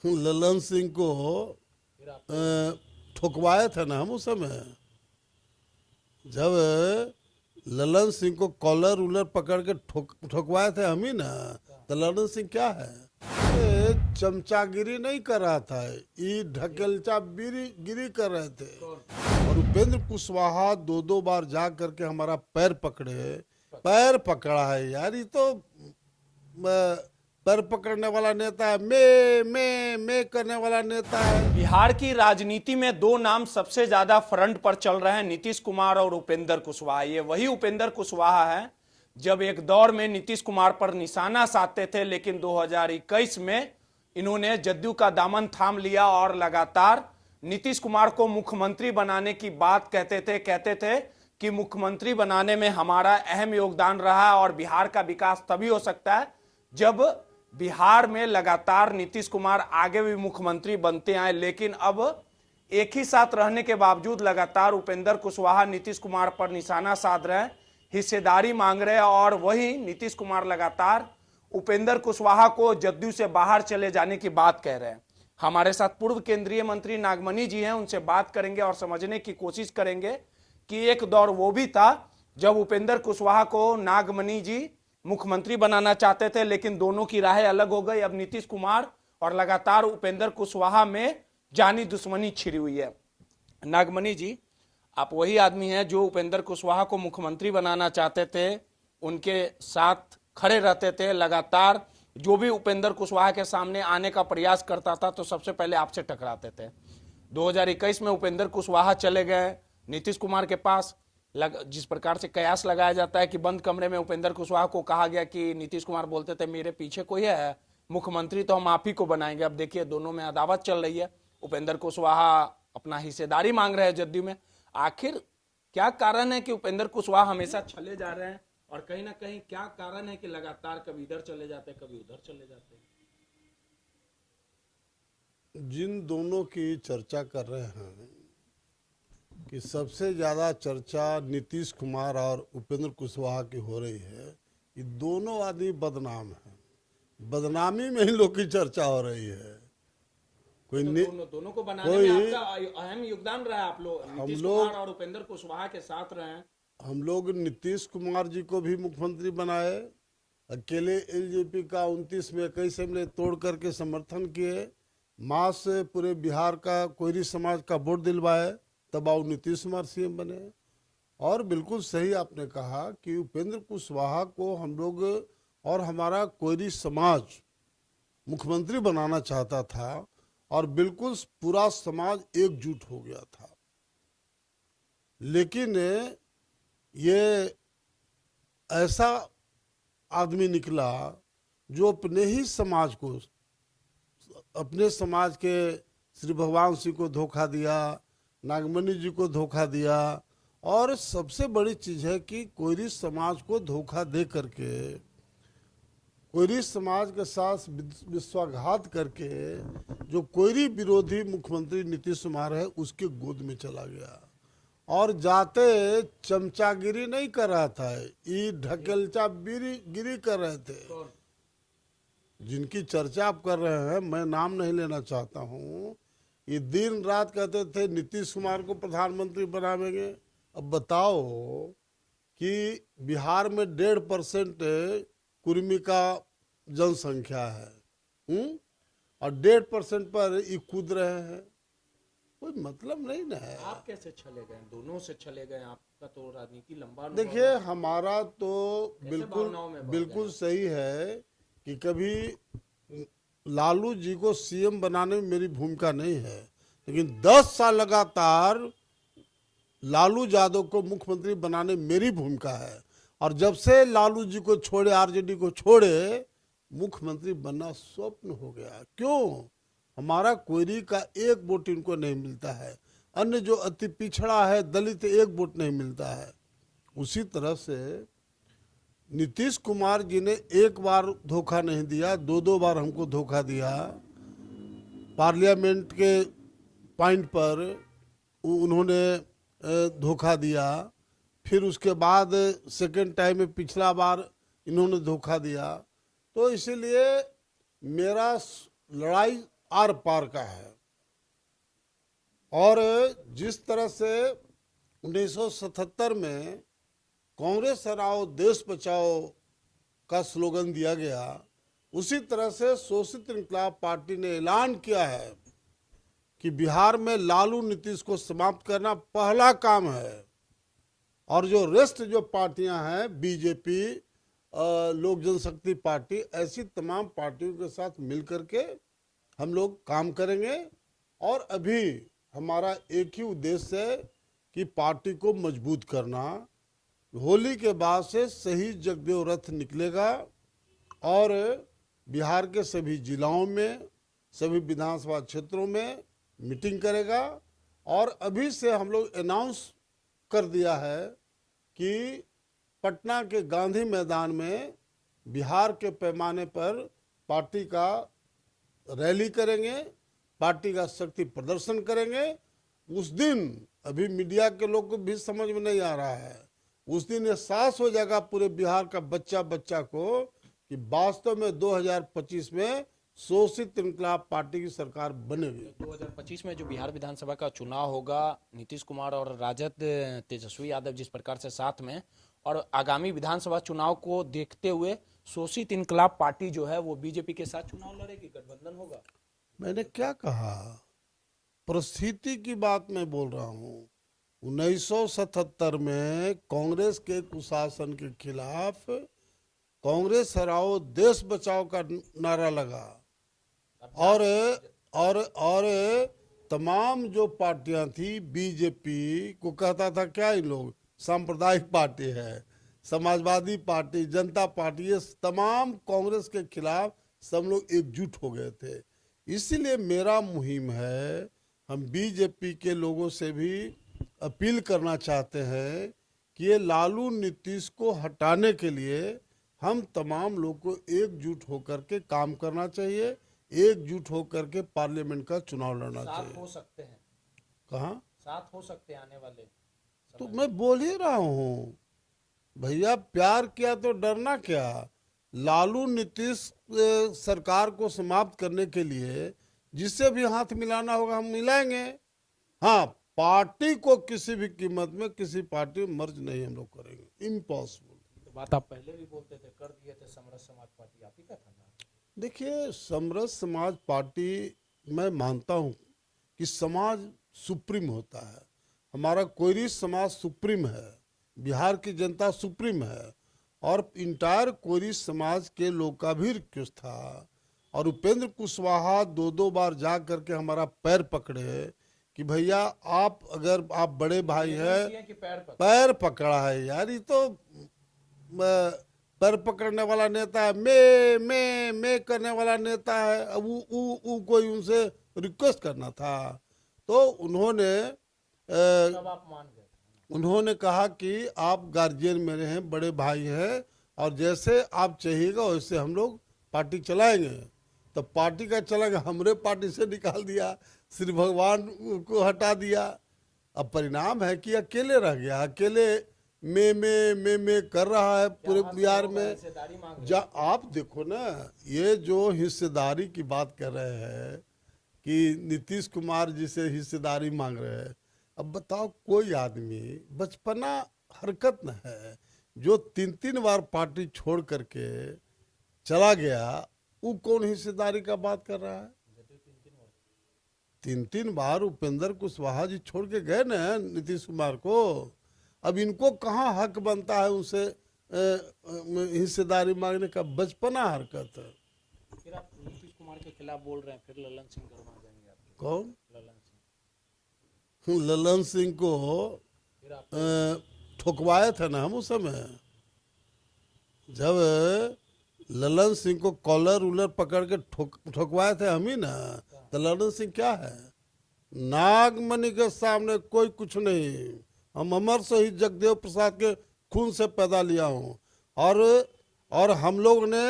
ललन सिंह को ठुकवाए थे ना हम उस समय, जब ललन सिंह को कॉलर उलर पकड़ के ठुकवाए थे हम ही ना। तो ललन सिंह क्या है, ये चमचागिरी नहीं कर रहा था, ये ढकेलचा गिरी कर रहे थे। और उपेंद्र कुशवाहा दो बार जा करके हमारा पैर पकड़ा है यार। ये तो पैर पकड़ने वाला नेता है, मैं करने वाला नेता है। बिहार की राजनीति में दो नाम सबसे ज्यादा फ्रंट पर चल रहे हैं, नीतीश कुमार और उपेंद्र कुशवाहा। ये वही उपेंद्र कुशवाहा है जब एक दौर में नीतीश कुमार पर निशाना साधते थे, लेकिन 2021 में इन्होंने जदयू का दामन थाम लिया और लगातार नीतीश कुमार को मुख्यमंत्री बनाने की बात कहते थे कि मुख्यमंत्री बनाने में हमारा अहम योगदान रहा और बिहार का विकास तभी हो सकता है जब बिहार में लगातार नीतीश कुमार आगे भी मुख्यमंत्री बनते आए। लेकिन अब एक ही साथ रहने के बावजूद लगातार उपेंद्र कुशवाहा नीतीश कुमार पर निशाना साध रहे हैं, हिस्सेदारी मांग रहे हैं, और वही नीतीश कुमार लगातार उपेंद्र कुशवाहा को जदयू से बाहर चले जाने की बात कह रहे हैं। हमारे साथ पूर्व केंद्रीय मंत्री नागमणि जी हैं, उनसे बात करेंगे और समझने की कोशिश करेंगे कि एक दौर वो भी था जब उपेंद्र कुशवाहा को नागमणि जी मुख्यमंत्री बनाना चाहते थे, लेकिन दोनों की राहें अलग हो गई। अब नीतीश कुमार और लगातार उपेंद्र कुशवाहा में जानी दुश्मनी छिड़ी हुई है। नागमणि जी, आप वही आदमी हैं जो उपेंद्र कुशवाहा को मुख्यमंत्री बनाना चाहते थे, उनके साथ खड़े रहते थे, लगातार जो भी उपेंद्र कुशवाहा के सामने आने का प्रयास करता था तो सबसे पहले आपसे टकराते थे। 2021 में उपेंद्र कुशवाहा चले गए नीतीश कुमार के पास। जिस प्रकार से कयास लगाया जाता है कि बंद कमरे में उपेंद्र कुशवाहा को कहा गया कि नीतीश कुमार बोलते थे मेरे पीछे कोई है मुख्यमंत्री तो हम आप ही को बनाएंगे। अब देखिए दोनों में अदावत चल रही है, उपेंद्र कुशवाहा अपना हिस्सेदारी मांग रहे हैं जदयू में। आखिर क्या कारण है कि उपेंद्र कुशवाहा हमेशा चले जा रहे हैं, और कहीं ना कहीं क्या कारण है कि लगातार कभी इधर चले जाते हैं कभी उधर चले जाते हैं? जिन दोनों की चर्चा कर रहे हैं कि सबसे ज़्यादा चर्चा नीतीश कुमार और उपेंद्र कुशवाहा की हो रही है, ये दोनों आदमी बदनाम हैं। बदनामी में ही लोग की चर्चा हो रही है। कोई तो दोनों को बनाने में आपका अहम योगदान रहा है। आप लोग नीतीश कुमार और उपेंद्र कुशवाहा के साथ रहे हैं। हम लोग नीतीश कुमार जी को भी मुख्यमंत्री बनाए, अकेले एलजेपी का 29 में 21 असेंबली तोड़ करके समर्थन किए, माँ से पूरे बिहार का कोयरी समाज का वोट दिलवाए, तब आओ नीतीश कुमार सीएम बने। और बिल्कुल सही आपने कहा कि उपेंद्र कुशवाहा को हम लोग और हमारा कोयरी समाज मुख्यमंत्री बनाना चाहता था, और बिल्कुल पूरा समाज एकजुट हो गया था। लेकिन ये ऐसा आदमी निकला जो अपने ही समाज को, अपने समाज के श्री भगवान सिंह को धोखा दिया, नागमणि जी को धोखा दिया, और सबसे बड़ी चीज है कि कोयरी समाज को धोखा दे करके, कोयरी समाज के साथ विश्वासघात करके जो कोयरी विरोधी मुख्यमंत्री नीतीश कुमार है उसके गोद में चला गया। और जाते चमचागिरी नहीं कर रहा था, ये ढकेलचा गिरी कर रहे थे। जिनकी चर्चा आप कर रहे हैं, मैं नाम नहीं लेना चाहता हूँ, ये दिन रात कहते थे नीतीश कुमार को प्रधानमंत्री बनाएंगे। अब बताओ कि बिहार में 1.5% कुर्मी का जनसंख्या है, और 1.5% पर ये कूद रहे हैं, कोई मतलब नहीं ना है। आप कैसे चले गए? दोनों से चले गए, आपका तो राजनीति लंबा। देखिए हमारा तो बिल्कुल सही है कि कभी लालू जी को सीएम बनाने में मेरी भूमिका नहीं है, लेकिन 10 साल लगातार लालू यादव को मुख्यमंत्री बनाने मेरी भूमिका है। और जब से लालू जी को छोड़े, आरजेडी को छोड़े, मुख्यमंत्री बनना स्वप्न हो गया। क्यों? हमारा कोयरी का एक वोट इनको नहीं मिलता है, अन्य जो अति पिछड़ा है दलित एक वोट नहीं मिलता है। उसी तरह से नीतीश कुमार जी ने एक बार धोखा नहीं दिया, 2 बार हमको धोखा दिया। पार्लियामेंट के पॉइंट पर उन्होंने धोखा दिया, फिर उसके बाद सेकेंड टाइम में पिछला बार इन्होंने धोखा दिया। तो इसीलिए मेरा लड़ाई आर पार का है। और जिस तरह से 1977 में कांग्रेस हराओ देश बचाओ का स्लोगन दिया गया, उसी तरह से शोषित इंकलाब पार्टी ने ऐलान किया है कि बिहार में लालू नीतीश को समाप्त करना पहला काम है। और जो रेस्ट जो पार्टियां हैं, बीजेपी, लोक जनशक्ति पार्टी, ऐसी तमाम पार्टियों के साथ मिलकर के हम लोग काम करेंगे। और अभी हमारा एक ही उद्देश्य है कि पार्टी को मजबूत करना। होली के बाद से सही जगदेव रथ निकलेगा और बिहार के सभी जिलाओं में, सभी विधानसभा क्षेत्रों में मीटिंग करेगा। और अभी से हम लोग अनाउंस कर दिया है कि पटना के गांधी मैदान में बिहार के पैमाने पर पार्टी का रैली करेंगे, पार्टी का शक्ति प्रदर्शन करेंगे। उस दिन, अभी मीडिया के लोग को भी समझ में नहीं आ रहा है, उस दिन एहसास हो जाएगा पूरे बिहार का बच्चा बच्चा को कि वास्तव में 2025 में शोषित इंकलाब पार्टी की सरकार बनेगी। 2025 में जो बिहार विधानसभा का चुनाव होगा, नीतीश कुमार और राजद तेजस्वी यादव जिस प्रकार से साथ में, और आगामी विधानसभा चुनाव को देखते हुए शोषित इंकलाब पार्टी जो है वो बीजेपी के साथ चुनाव लड़ेगी, गठबंधन होगा। मैंने क्या कहा? परिस्थिति की बात मैं बोल रहा हूँ। 1977 में कांग्रेस के कुशासन के खिलाफ कांग्रेस हराओ देश बचाओ का नारा लगा। और तमाम जो पार्टियां थी, बीजेपी को कहता था क्या इन लोग सांप्रदायिक पार्टी है, समाजवादी पार्टी, जनता पार्टी, ये तमाम कांग्रेस के खिलाफ सब लोग एकजुट हो गए थे। इसीलिए मेरा मुहिम है, हम बीजेपी के लोगों से भी अपील करना चाहते हैं कि ये लालू नीतीश को हटाने के लिए हम तमाम लोग को एकजुट होकर के काम करना चाहिए, एकजुट होकर के पार्लियामेंट का चुनाव लड़ना चाहिए। हो सकते हैं, कहाँ साथ हो सकते हैं आने वाले? तो मैं बोल ही रहा हूँ भैया, प्यार किया तो डरना क्या। लालू नीतीश सरकार को समाप्त करने के लिए जिससे भी हाथ मिलाना होगा हम मिलाएंगे। हाँ, पार्टी को किसी भी कीमत में किसी पार्टी में मर्ज नहीं हम लोग करेंगे, इम्पॉसिबल। तो बात आप पहले भी बोलते थे, कर दिए थे समरस समाज पार्टी, आप ही का था ना? देखिए, समरस समाज पार्टी, मैं मानता हूँ कि समाज सुप्रीम होता है। हमारा कोयरी समाज सुप्रीम है, बिहार की जनता सुप्रीम है, और इंटायर कोयरी समाज के लोग का भी रिक्वेस्ट था। और उपेंद्र कुशवाहा 2-2 बार जा करके हमारा पैर पकड़े कि भैया आप, अगर आप बड़े भाई हैं, पैर पकड़ा है यार। ये तो पैर पकड़ने वाला नेता है, मैं करने वाला नेता है। अब वो कोई उनसे रिक्वेस्ट करना था तो उन्होंने कहा कि आप गार्जियन मेरे हैं, बड़े भाई हैं, और जैसे आप चाहिएगा वैसे हम लोग पार्टी चलाएंगे। तो पार्टी का चलाएंगे, हमरे पार्टी से निकाल दिया, श्री भगवान को हटा दिया। अब परिणाम है कि अकेले रह गया, अकेले मैं कर रहा है पूरे बिहार में। आप देखो ना, ये जो हिस्सेदारी की बात कर रहे हैं कि नीतीश कुमार जी से हिस्सेदारी मांग रहे हैं, अब बताओ कोई आदमी बचपना हरकत न है जो 3-3 बार पार्टी छोड़ करके चला गया, वो कौन हिस्सेदारी का बात कर रहा है? 3-3 बार उपेंद्र कुशवाहा जी छोड़ के गए ना नीतीश कुमार को। अब इनको कहाँ हक बनता है उनसे हिस्सेदारी मांगने का? बचपना हरकत है। फिर आप नीतीश कुमार के खिलाफ बोल रहे हैं, फिर ललन सिंह गरमा जाएंगे आप? कौन? ललन ललन सिंह को ठुकवाए थे ना हम उस समय, जब ललन सिंह को कॉलर उलर पकड़ के ठुकवाए थे हम ही ना। तो ललन सिंह क्या है? नागमणि के सामने कोई कुछ नहीं। हम अमर शहीद जगदेव प्रसाद के खून से पैदा लिया हूँ। और हम लोग ने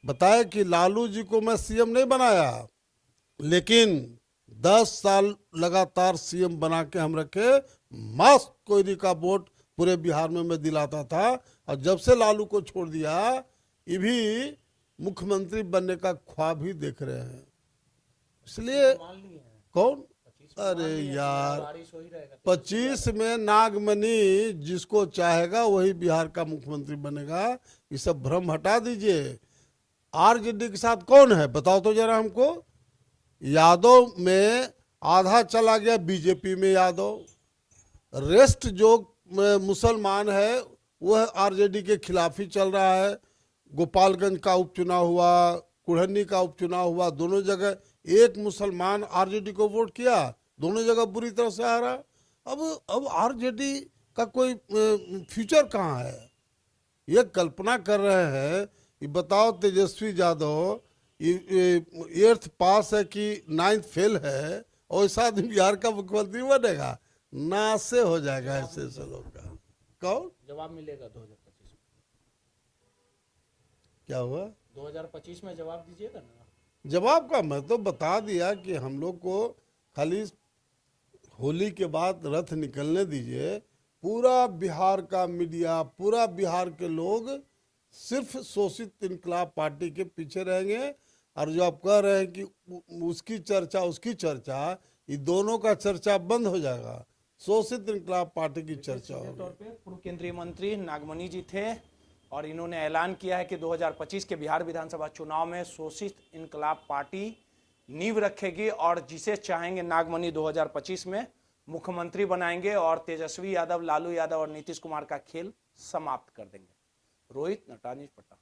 बताया कि लालू जी को मैं सीएम नहीं बनाया, लेकिन 10 साल लगातार सीएम बना के हम रखे। मस्त कोयरी का वोट पूरे बिहार में मैं दिलाता था, और जब से लालू को छोड़ दिया, ये भी मुख्यमंत्री बनने का ख्वाब ही देख रहे हैं। इसलिए कौन, अरे यार 25 में नागमणि जिसको चाहेगा वही बिहार का मुख्यमंत्री बनेगा, ये सब भ्रम हटा दीजिए। आरजेडी के साथ कौन है बताओ तो जरा हमको। यादव में आधा चला गया बीजेपी में यादव, रेस्ट जो मुसलमान है वह आरजेडी के खिलाफ ही चल रहा है। गोपालगंज का उपचुनाव हुआ, कुढ़नी का उपचुनाव हुआ, दोनों जगह एक मुसलमान आरजेडी को वोट किया, दोनों जगह बुरी तरह से हारा। अब आरजेडी का कोई फ्यूचर कहाँ है? ये कल्पना कर रहे हैं। ये बताओ तेजस्वी यादव 8th पास है कि 9th फेल है, और ऐसा आदमी बिहार का मुख्यमंत्री बनेगा? ना से हो जाएगा ऐसे लोग का। कौन जवाब मिलेगा 2025 में? क्या हुआ 2025 में जवाब दीजिएगा ना? जवाब का मैं तो बता दिया कि हम लोग को खाली होली के बाद रथ निकलने दीजिए। पूरा बिहार का मीडिया, पूरा बिहार के लोग सिर्फ शोषित इनकलाब पार्टी के पीछे रहेंगे। और जो आप कह रहे हैं कि उसकी चर्चा, ये दोनों का चर्चा बंद हो जाएगा। शोषित इनकलाब पार्टी की चर्चा होगी। तौर पे पूर्व केंद्रीय मंत्री नागमणि जी थे और इन्होंने ऐलान किया है कि 2025 के बिहार विधानसभा चुनाव में शोषित इनकलाब पार्टी नींव रखेगी और जिसे चाहेंगे नागमणि 2025 में मुख्यमंत्री बनाएंगे और तेजस्वी यादव, लालू यादव और नीतीश कुमार का खेल समाप्त कर देंगे। रोहित, नटानी, पटना।